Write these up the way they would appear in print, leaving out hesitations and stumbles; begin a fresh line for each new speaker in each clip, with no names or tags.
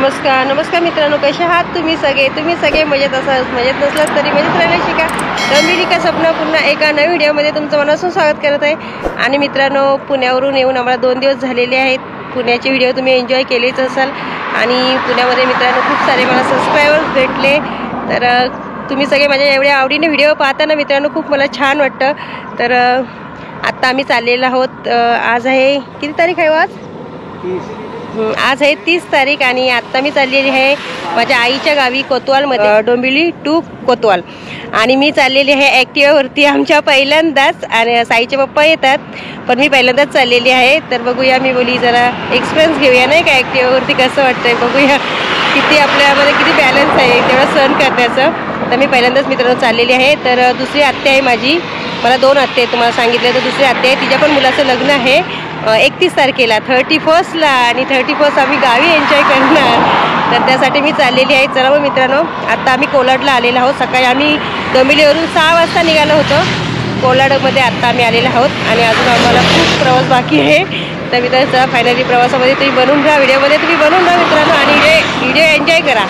नमस्कार मित्रांनो, कसे आहात तुम्ही सगळे मजेत असाल, मजेत नसलात तरी मजेत राहायला शिका. गंभीरी का स्वप्न पुन्हा एका नवीन व्हिडिओमध्ये तुमचं मनापासून स्वागत करत आहे. आणि मित्रांनो, पुण्यावरून येऊन आम्हाला 2 दिवस झालेले आहेत. पुण्याचे व्हिडिओ तुम्ही एन्जॉय केलेच असाल आणि पुण्यामध्ये मित्रांनो खूप सारे मला सबस्क्रायबर्स भेटले. तर तुम्ही सगळे माझ्या एवढ्या आवडीने व्हिडिओ पाहताना मित्रांनो खूप मला छान वाटतं. तर आत्ता आम्ही चाललेलो आहोत. आज आहे किती तारीख आहे? आज आहे 30 तारीख आणि आत्ता मी चाललेली आहे माझ्या आईच्या गावी कोतवालमध्ये, डोंबिवली टू कोतवाल. आणि मी चाललेली आहे ॲक्टिवावरती आमच्या पहिल्यांदाच. आणि साईचे पप्पा येतात पण मी पहिल्यांदाच चाललेली आहे. तर बघूया, मी बोली जरा एक्सपिरियन्स घेऊया नाही का ॲक्टिवावरती कसं वाटतंय, बघूया किती आपल्यामध्ये किती बॅलन्स आहे तेवढं सहन करण्याचं. तर मी पहिल्यांदाच मित्रांनो चाललेली आहे. तर दुसरी आत्या आहे माझी, मला 2 आत्या आहेत तुम्हाला सांगितलं. तर दुसरी आत्या आहे, तिच्या पण मुलाचं लग्न आहे 31 तारखेला, 31st आणि 31st आम्ही गावी एन्जॉय करणार. तर त्यासाठी मी चाललेली आहे. चला मग मित्रांनो, आत्ता आम्ही कोलाडला आलेलो आहोत. सकाळी आम्ही डोंबिवलीवरून 6 वाजता निघालो होतो. कोलाडमध्ये आत्ता आम्ही आलेलो आहोत आणि अजून आम्हाला खूप प्रवास बाकी आहे. तर मित्रांनो चला, फायनली प्रवासामध्ये तुम्ही बनून राहा, व्हिडिओमध्ये तुम्ही बनून राहा मित्रांनो आणि व्हिडिओ एन्जॉय करा.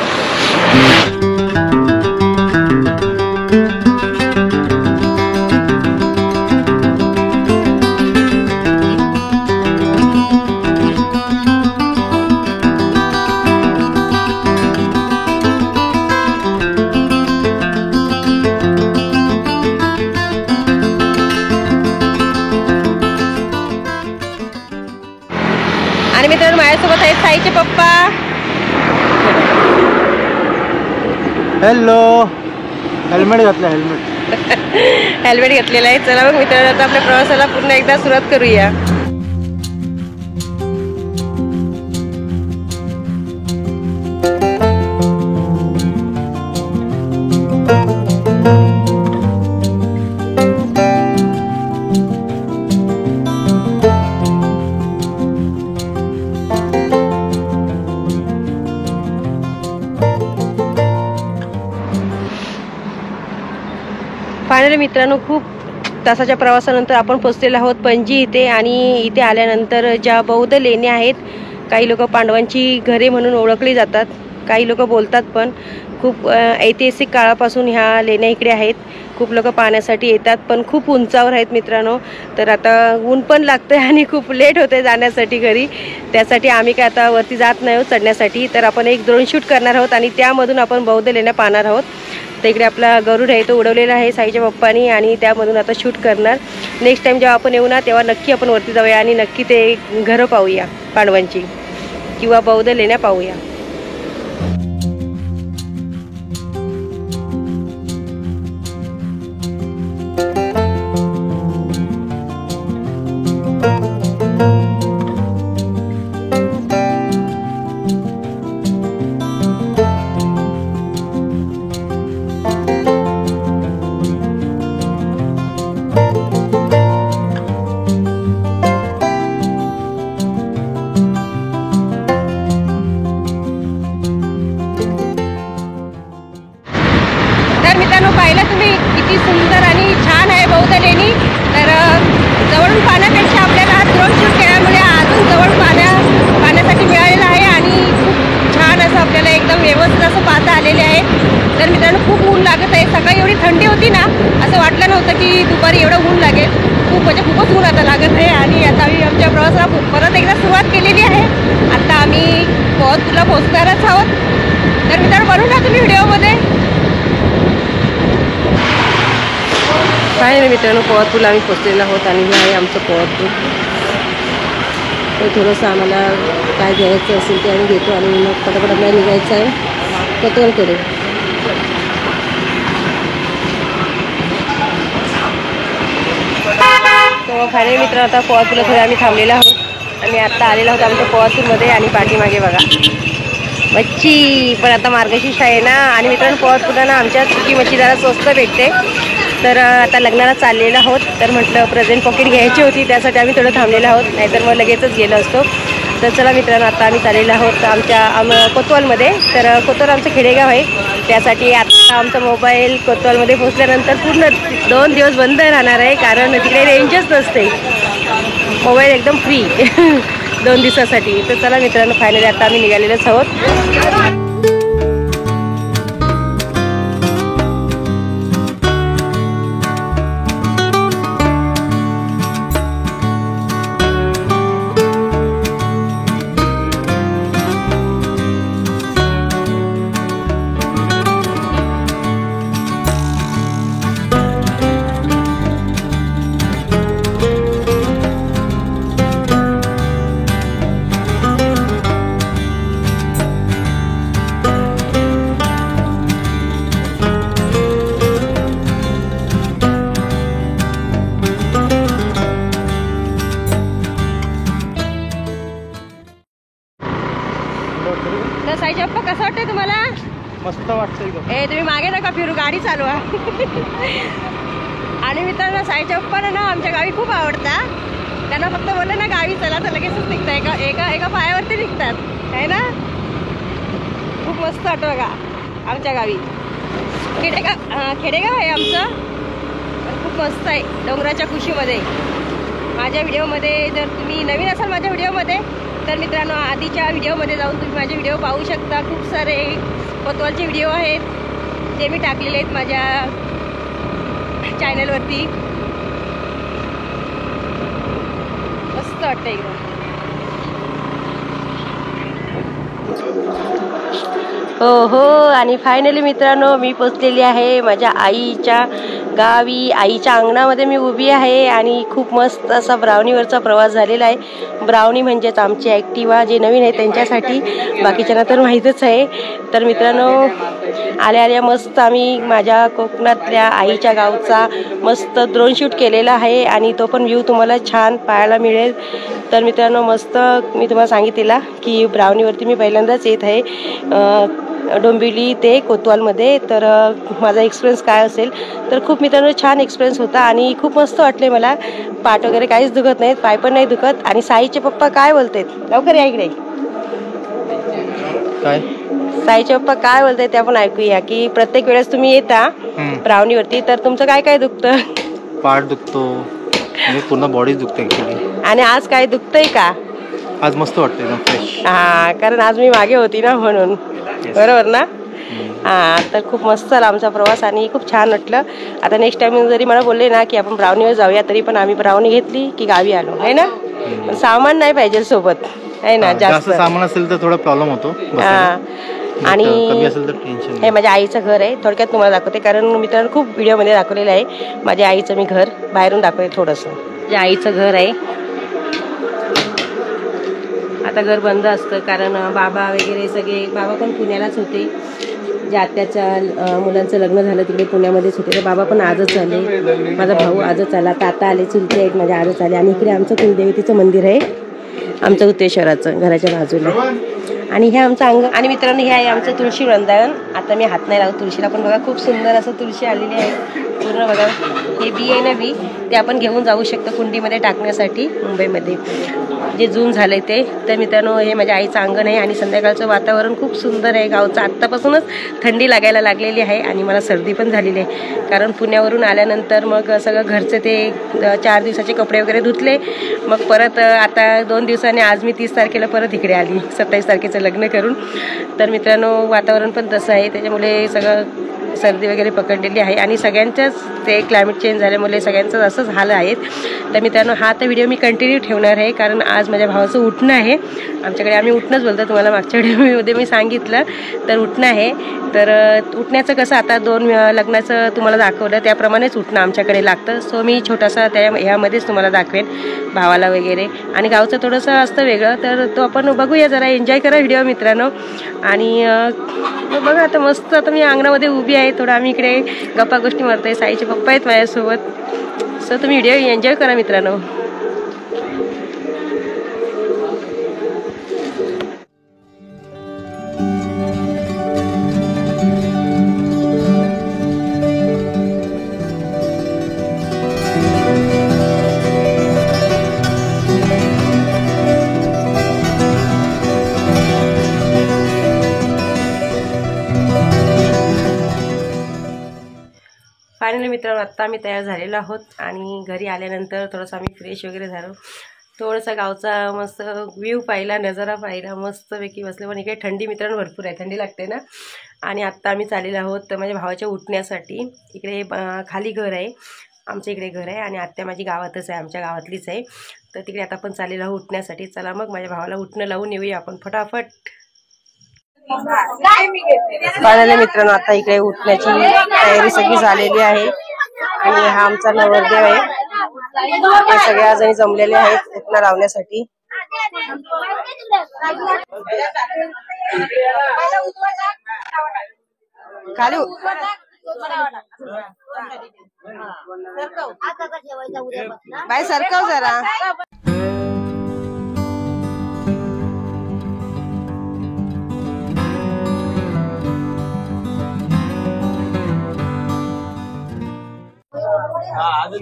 आणि मित्रांनो माझ्यासोबत आहेत साईचे पप्पा.
हॅलो. हेल्मेट घातलं,
हेल्मेट घातलेलं आहे. चला मग मित्रांनो, आता आपल्या प्रवासाला पुन्हा एकदा सुरुवात करूया. फायनली मित्रांनो, खूप तासाच्या प्रवासानंतर आपण पोचलेलो आहोत पणजी इथे. आणि इथे आल्यानंतर ज्या बौद्ध लेण्या आहेत, काही लोक पांडवांची घरे म्हणून ओळखली जातात, काही लोक बोलतात पण खूप ऐतिहासिक काळापासून ह्या लेण्या इकडे आहेत. खूप लोक पाहण्यासाठी येतात पण खूप उंचावर आहेत मित्रांनो. तर आता ऊन पण लागतं आहे आणि खूप लेट होते जाण्यासाठी घरी. त्यासाठी आम्ही काय आता वरती जात नाही आहोत चढण्यासाठी. तर आपण एक ड्रोन शूट करणार आहोत आणि त्यामधून आपण बौद्ध लेण्या पाहणार आहोत. तर इकडे आपला गरुड आहे तो उडवलेला आहे साईच्या पप्पानी आणि त्यामधून आता शूट करणार. नेक्स्ट टाईम जेव्हा आपण येऊ ना तेव्हा नक्की आपण वरती जाऊया आणि नक्की ते घरं पाहूया पांडवांची किंवा बौद्ध लेण्या पाहूया. तर मित्रांनो, पाहिलं तुम्ही किती सुंदर आणि छान आहे बौद्ध लेणी. तर जवळून पाहण्यापेक्षा आपल्याला ड्रोन शूट केल्यामुळे अजून जवळ पाहण्यासाठी मिळालेलं आहे आणि खूप छान असं आपल्याला एकदम व्यवस्थित असं पाहता आलेले आहे. तर मित्रांनो, खूप ऊन लागत आहे. सकाळी एवढी थंडी होती ना, असं वाटलं नव्हतं की दुपारी एवढं ऊन लागेल. खूपच ऊन आता लागत आहे. आणि आता आम्ही आमच्या प्रवासाला परत एकदा सुरुवात केलेली आहे. आता आम्ही तुला पोहोचणारच आहोत. तर मित्रांनो, बनून राहा तुम्ही व्हिडिओमध्ये. काय नाही मित्रांनो, पोहतपूरला आम्ही पोचलेलो आहोत आणि हे आहे आमचं पोहतपूर. तर थोडंसं आम्हाला काय घ्यायचं असेल ते आम्ही घेतो आणि मग पटापट आपल्याला निघायचं आहे कोतवालकडे. तर फायनली मित्रांनो, आता पोहतपूरला थोडे आम्ही थांबलेलो आहोत आणि आत्ता आलेलो आहोत आमच्या पोहतपूरमध्ये. आणि पाठीमागे बघा मच्छी, पण आता मार्गशीर्ष आहे ना. आणि मित्रांनो, पोहतपूरला ना आमच्या सुकी मच्छी जरा स्वस्त भेटते. तर आता लग्नाला चाललेलो आहोत. तर म्हटलं प्रेझेंट पॉकेट घ्यायची होती, त्यासाठी आम्ही थोडं थांबलेलो आहोत, नाहीतर मग लगेचच गेलो असतो. तर चला मित्रांनो, आता आम्ही चाललेलो आहोत आमच्या कोतवालमध्ये. तर कोतवाल आमचं खेडेगाव आहे. त्यासाठी आत्ता आमचा मोबाईल कोतवालमध्ये पोहोचल्यानंतर पूर्ण 2 दिवस बंद राहणार आहे, कारण तिकडे रेंजच नसते. मोबाईल एकदम फ्री 2 दिवसासाठी. तर चला मित्रांनो, फायनली आता आम्ही निघालेलोच आहोत. तर साईच्या पप्पा कसं वाटतंय तुम्हाला?
मस्त वाटतंय.
तुम्ही मागे नका फिरू, गाडी चालवा. आणि मित्रांनो, साईच्या पप्पांना ना आमच्या गावी खूप आवडतात. त्यांना फक्त बोललं ना गावी चला तर लगेचच निघतात. एका पायावरती निघतात आहे ना. खूप मस्त वाटतं बघा आमच्या गावी. खेडेगाव आहे आमचं, खूप मस्त आहे डोंगराच्या कुशीमध्ये. माझ्या व्हिडिओमध्ये जर तुम्ही नवीन असाल माझ्या व्हिडिओमध्ये, तर मित्रांनो आधीच्या व्हिडिओमध्ये जाऊन तुम्ही माझे व्हिडिओ पाहू शकता. खूप सारे कोतवालचे व्हिडिओ आहेत ते मी टाकलेले आहेत माझ्या चॅनलवरती. मस्त वाटतं एकदम. हो, आणि फायनली मित्रांनो मी पोचलेली आहे माझ्या आईच्या गावी. आईच्या अंगणामध्ये मी उभी आहे आणि खूप मस्त असा ब्राउनीवरचा प्रवास झालेला आहे. ब्राउनी म्हणजेच आमची ॲक्टिवा, जे नवीन आहे त्यांच्यासाठी, बाकीच्यांना तर माहीतच आहे. तर मित्रांनो आल्या मस्त आम्ही माझ्या कोकणातल्या आईच्या गावचा मस्त ड्रोन शूट केलेला आहे आणि तो पण व्ह्यू तुम्हाला छान पाहायला मिळेल. तर मित्रांनो मस्त मी तुम्हाला सांगितलेला की ब्राउनीवरती मी पहिल्यांदाच येत आहे डोंबिवली ते कोतवालमध्ये. तर माझा एक्सपिरियन्स काय असेल, तर खूप मित्रांनो छान एक्सपिरियन्स होता आणि खूप मस्त वाटले मला. पाठ वगैरे काहीच दुखत नाहीत, पाय पण नाही दुखत. आणि साईचे पप्पा काय बोलतायत, लवकर या इकडे.
काय
साईचे पप्पा काय बोलतायत ते आपण ऐकूया. की प्रत्येक वेळेस तुम्ही येता ब्राउनीवरती, तर तुमचं काय काय दुखतं?
पाठ दुखतो, पूर्ण बॉडी दुखते ऍक्च्युली.
आणि आज काय दुखतंय का?
आज मस्त वाटतंय एकदम फ्रेश.
कारण आज मी मागे होती ना म्हणून. बरोबर ना. तर खूप मस्त झाला आमचा प्रवास आणि खूप छान वाटलं. आता नेक्स्ट टाइम जरी मला बोलले ना की आपण ब्राउनीवर जाऊया, तरी पण आम्ही ब्राउनी घेतली की गावी आलो आहे ना. सामान नाही पाहिजे सोबत आहे ना. जास्त
सामान असेल तर थोडा प्रॉब्लेम होतो.
आणि
कमी असेल तर टेन्शन.
हे माझ्या आईचं घर आहे. थोडक्यात तुम्हाला दाखवते, कारण मित्रांनो खूप व्हिडिओमध्ये दाखवलेलं आहे. माझ्या आईचं मी घर बाहेरून दाखवते थोडंसं. माझ्या आईचं घर आहे. आता घर बंद असतं कारण बाबा वगैरे सगळे, बाबा पण पुण्यालाच होते. जे आत्याच्या मुलांचं लग्न झालं तिकडे पुण्यामध्येच होते. तर बाबा पण आजच आले, माझा भाऊ आजच आला, ताता आले, चुलते आहेत माझ्या आजच आले. आणि इकडे आमचं कुलदेवतीचं मंदिर आहे, आमचं उतेश्वराचं घराच्या बाजूला. आणि हे आमचं अंग. आणि मित्रांनो हे आहे आमचं तुळशी वृंदावन. आता मी हात नाही लावत तुळशीला, पण बघा खूप सुंदर असं तुळशी आलेली आहे पूर्ण. बघा हे बी आहे ना, बी ते आपण घेऊन जाऊ शकतो कुंडीमध्ये टाकण्यासाठी मुंबईमध्ये, जे जून झालं आहे ते. तर मित्रांनो हे माझ्या आईचं अंगण आहे आणि संध्याकाळचं वातावरण खूप सुंदर आहे गावचं. आत्तापासूनच थंडी लागायला लागलेली आहे आणि मला सर्दी पण झालेली आहे, कारण पुण्यावरून आल्यानंतर मग सगळं घरचं ते 4 दिवसाचे कपडे वगैरे धुतले. मग परत आता 2 दिवसांनी आज मी 30 तारखेला परत इकडे आली 27 तारखेचं लग्न करून. तर मित्रांनो वातावरण पण तसं आहे, त्याच्यामुळे सगळं सर्दी वगैरे पकडलेली आहे आणि सगळ्यांच्याच ते क्लायमेट चेंज झाल्यामुळे सगळ्यांचंच असंच हाल आहेत. तर मित्रांनो हा तर व्हिडिओ मी कंटिन्यू ठेवणार आहे, कारण आज माझ्या भावाचं उठणं आहे. आमच्याकडे आम्ही उठणंच बोलतो, तुम्हाला मागच्या व्हिडिओमध्ये मी सांगितलं. तर उठणं आहे. तर उठण्याचं कसं आता 2 लग्नाचं तुम्हाला दाखवलं त्याप्रमाणेच उठणं आमच्याकडे लागतं. सो मी छोटासा ह्यामध्येच तुम्हाला दाखवेन भावाला वगैरे. आणि गावचं थोडंसं असतं वेगळं, तर तो आपण बघूया, जरा एन्जॉय करा व्हिडिओ मित्रांनो. आणि बघा आता मस्त, आता मी अंगणामध्ये उभी आहे, थोडं आम्ही इकडे गप्पा गोष्टी मारतोय. साईचे पप्पा आहेत माझ्यासोबत. सो तुम्ही व्हिडिओ एन्जॉय करा मित्रांनो. फायनली मित्रांनो आत्ता आम्ही तयार झालेलो आहोत आणि घरी आल्यानंतर थोडंसं आम्ही फ्रेश वगैरे झालो थोडासा गावचा मस्त व्ह्यू पाहिला, नजारा पाहिला, मस्तपैकी बसले. पण इकडे थंडी मित्रांनो भरपूर आहे, थंडी लागते ना. आणि आत्ता आम्ही चाललेलो आहोत तर माझ्या भावाच्या उठण्यासाठी. इकडे खाली घर आहे, आमच्या इकडे घर आहे आणि आत्या माझी गावातच आहे, आमच्या गावातलीच आहे. तर तिकडे आता आपण चाललेलो आहोत उठण्यासाठी. चला मग माझ्या भावाला उठणं लावून येऊया आपण फटाफट. पाहिलं मित्रांनो आता इकडे उठण्याची तयारी सगळी झालेली आहे आणि हा आमचा नवरदेव आहे. हे सगळ्या जणी जमलेले आहेत उठणं लावण्यासाठी. खाली बाय सरकव जरा.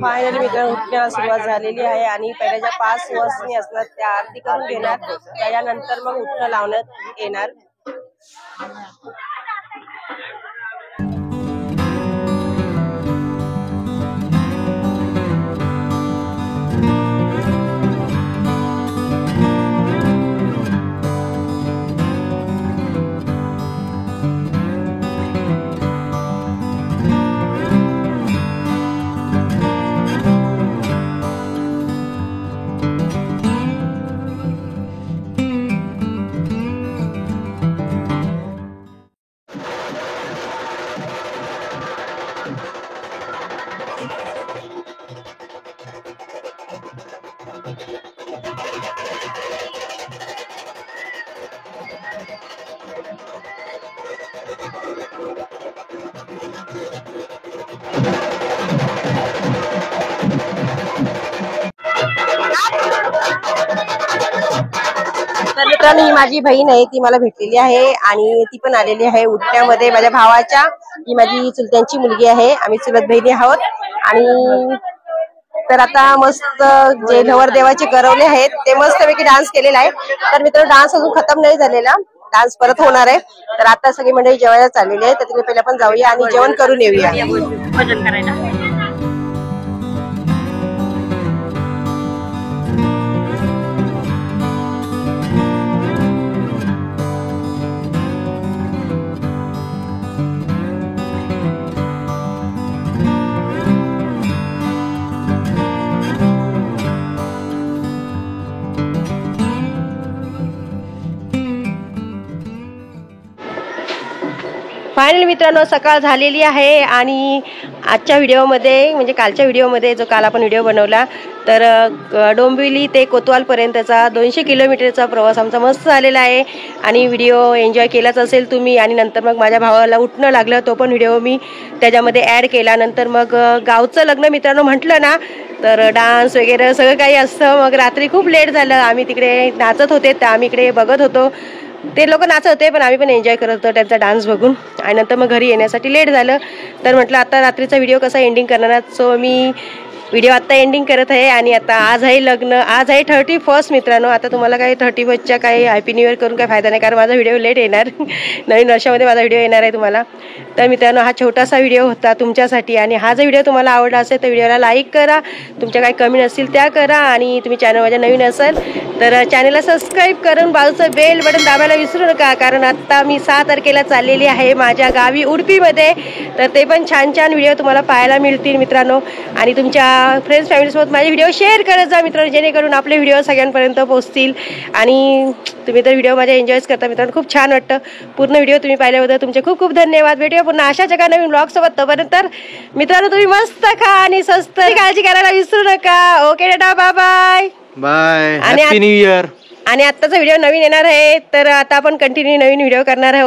फायनली मित्रांनो उठण्याला सुरुवात झालेली आहे आणि पहिल्या ज्या 5 सुवासिनी असणार त्या आरती करून घेणार, त्याच्यानंतर मग उठणं लावण्यात येणार. तर मित्रांनो ही माझी बहीण आहे, ती मला भेटलेली आहे आणि ती पण आलेली आहे उठण्यामध्ये माझ्या भावाच्या. ही माझी चुलत्यांची मुलगी आहे, आम्ही चुलत बहिणी आहोत. आणि तर आता मस्त जे नवरदेवाचे करवले आहेत ते मस्तपैकी डान्स केलेला आहे. तर मित्रांनो डान्स अजून खतम नाही झालेला, डान्स परत होणार आहे. तर आता सगळी मंडळी जेवायला चाललेली आहे, तर तिथे पहिला पण जाऊया आणि जेवण करून येऊया. भजन करायला फायनली मित्रांनो सकाळ झालेली आहे आणि आजच्या व्हिडिओमध्ये म्हणजे कालच्या व्हिडिओमध्ये जो काल आपण व्हिडिओ बनवला तर डोंबिवली ते कोतवालपर्यंतचा 200 किलोमीटरचा प्रवास आमचा मस्त झालेला आहे. आणि व्हिडिओ एन्जॉय केलाच असेल तुम्ही. आणि नंतर मग माझ्या भावाला उठणं लागलं, तो पण व्हिडिओ मी त्याच्यामध्ये ॲड केला. नंतर मग गावचं लग्न मित्रांनो म्हटलं ना तर डान्स वगैरे सगळं काही असतं. मग रात्री खूप लेट झालं, आम्ही तिकडे नाचत होते तर आम्ही इकडे बघत होतो. ते लोक नाचत होते पण आम्ही पण एन्जॉय करत होतो त्यांचा डान्स बघून. आणि नंतर मग घरी येण्यासाठी लेट झालं. तर म्हटलं आता रात्रीचा व्हिडिओ कसा एंडिंग करणार, सो मी व्हिडिओ आत्ता एंडिंग करत आहे. आणि आता आज आहे लग्न, आज आहे 31 मित्रांनो. आता तुम्हाला काही 31च्या काही हॅपी न्यू इयर करून काही फायदा नाही, कारण माझा व्हिडिओ लेट येणार. नवीन वर्षामध्ये माझा व्हिडिओ येणार आहे तुम्हाला. तर मित्रांनो हा छोटासा व्हिडिओ होता तुमच्यासाठी. आणि हा जर व्हिडिओ तुम्हाला आवडला असेल तर व्हिडिओला लाईक करा, तुमच्या काही कमेंट असतील त्या करा. आणि तुम्ही चॅनल माझ्या नवीन असेल तर चॅनलला सबस्क्राईब करून बाजूचं बेल बटन दाबायला विसरू नका, कारण आत्ता मी 6 तारखेला चाललेली आहे माझ्या गावी उडपीमध्ये. तर ते पण छान छान व्हिडिओ तुम्हाला पाहायला मिळतील मित्रांनो. आणि तुमच्या फ्रेंड्स फॅमिलीसोबत माझे व्हिडिओ शेअर करत जा मित्रांनो, जेणेकरून आपले व्हिडिओ सगळ्यांपर्यंत पोहोचतील. आणि तुम्ही तर व्हिडिओ माझ्या एन्जॉयच करता मित्रांनो, खूप छान वाटतं. पूर्ण व्हिडिओ तुम्ही पाहिल्याबद्दल तुमचे खूप खूप धन्यवाद. भेटूया पुन्हा अशा जगा नवीन ब्लॉगसोबत. तोपर्यंत मित्रांनो तुम्ही मस्त खा आणि स्वस्त काळजी करायला विसरू नका. Okay tata, bye bye bye, happy new year. आणि आत्ताचा व्हिडिओ नवीन येणार आहे तर आता आपण कंटिन्यू नवीन व्हिडिओ करणार आहोत.